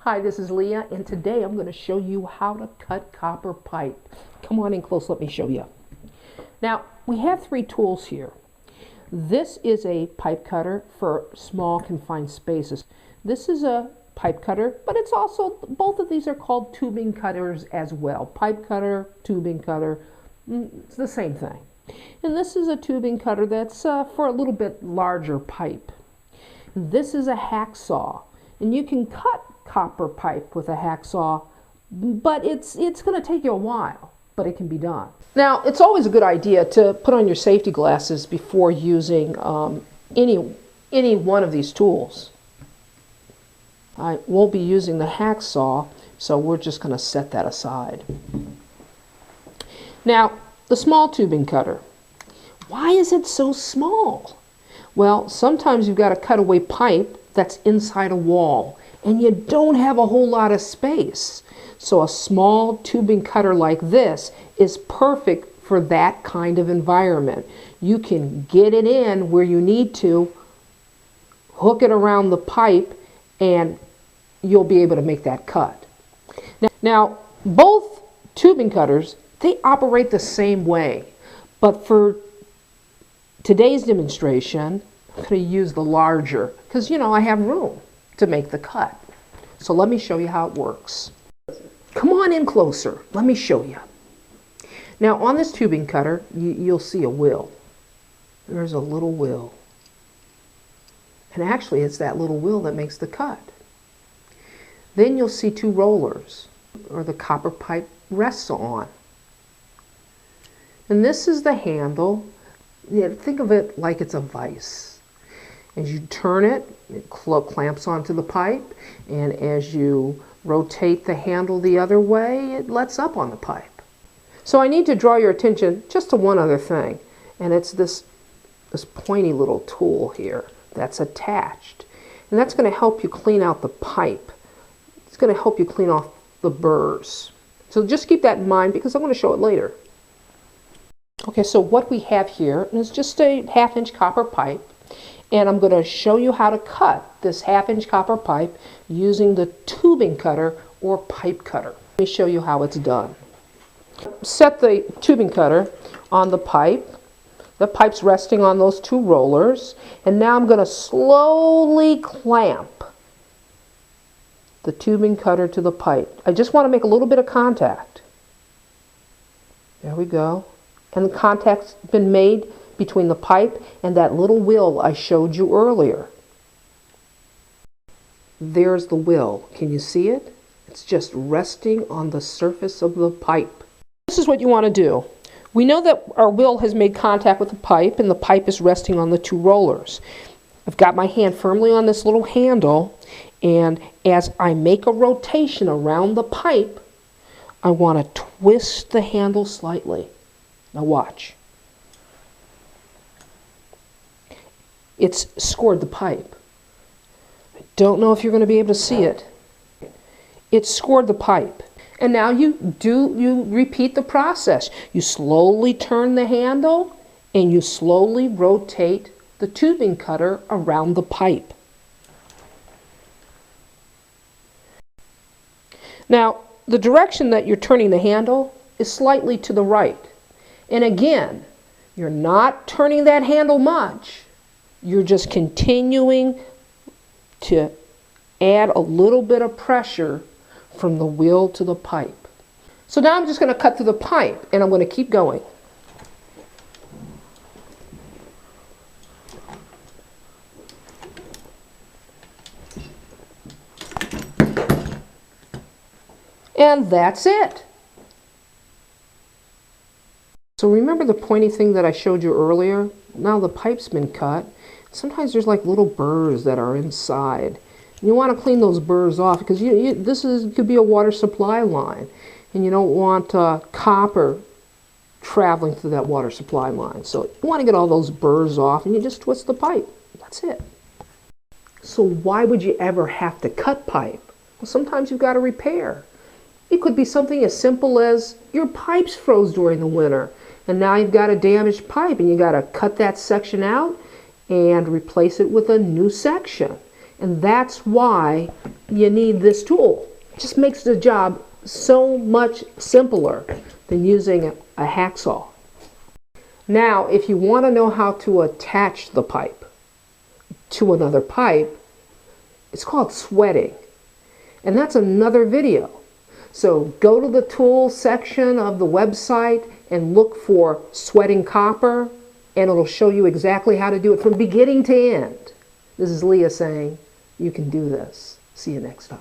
Hi, this is Leah, and today I'm going to show you how to cut copper pipe. Come on in close, let me show you. Now, we have three tools here. This is a pipe cutter for small confined spaces. This is a pipe cutter, but it's also, both of these are called tubing cutters as well. Pipe cutter, tubing cutter, it's the same thing. And this is a tubing cutter that's for a little bit larger pipe. This is a hacksaw, and you can cut copper pipe with a hacksaw, but it's going to take you a while, but it can be done. Now, it's always a good idea to put on your safety glasses before using any one of these tools. I won't be using the hacksaw, so we're just going to set that aside. Now, the small tubing cutter. Why is it so small? Well, sometimes you've got to cut away pipe that's inside a wall, and you don't have a whole lot of space. So a small tubing cutter like this is perfect for that kind of environment. You can get it in where you need to, hook it around the pipe, and you'll be able to make that cut. Now both tubing cutters, they operate the same way, but for today's demonstration, I'm going to use the larger because, I have room to make the cut. So let me show you how it works. Come on in closer. Let me show you. Now on this tubing cutter, you'll see a wheel. There's a little wheel. And actually it's that little wheel that makes the cut. Then you'll see two rollers, or the copper pipe rests on. And this is the handle. Think of it like it's a vise. As you turn it, it clamps onto the pipe, and as you rotate the handle the other way, it lets up on the pipe. So I need to draw your attention just to one other thing, and it's this pointy little tool here that's attached. And that's going to help you clean out the pipe. It's going to help you clean off the burrs. So just keep that in mind because I'm going to show it later. Okay, so what we have here is just a 1/2-inch copper pipe. And I'm going to show you how to cut this 1/2-inch copper pipe using the tubing cutter or pipe cutter. Let me show you how it's done. Set the tubing cutter on the pipe. The pipe's resting on those two rollers. And now I'm going to slowly clamp the tubing cutter to the pipe. I just want to make a little bit of contact. There we go. And the contact's been made between the pipe and that little wheel I showed you earlier. There's the wheel. Can you see it? It's just resting on the surface of the pipe. This is what you want to do. We know that our wheel has made contact with the pipe and the pipe is resting on the two rollers. I've got my hand firmly on this little handle, and as I make a rotation around the pipe, I want to twist the handle slightly. Now watch. It's scored the pipe. I don't know if you're going to be able to see it. It scored the pipe. And now you repeat the process. You slowly turn the handle and you slowly rotate the tubing cutter around the pipe. Now, the direction that you're turning the handle is slightly to the right. And again, you're not turning that handle much. You're just continuing to add a little bit of pressure from the wheel to the pipe. So now I'm just going to cut through the pipe, and I'm going to keep going. And that's it. So remember the pointy thing that I showed you earlier? Now the pipe's been cut. Sometimes there's like little burrs that are inside. You want to clean those burrs off because could be a water supply line, and you don't want copper traveling through that water supply line. So you want to get all those burrs off, and you just twist the pipe. That's it. So why would you ever have to cut pipe? Well, sometimes you've got to repair. It could be something as simple as your pipes froze during the winter, and now you've got a damaged pipe, and you got to cut that section out and replace it with a new section. And that's why you need this tool. It just makes the job so much simpler than using a hacksaw. Now, if you want to know how to attach the pipe to another pipe, it's called sweating. And that's another video. So go to the tools section of the website and look for sweating copper, and it'll show you exactly how to do it from beginning to end. This is Leah saying, you can do this. See you next time.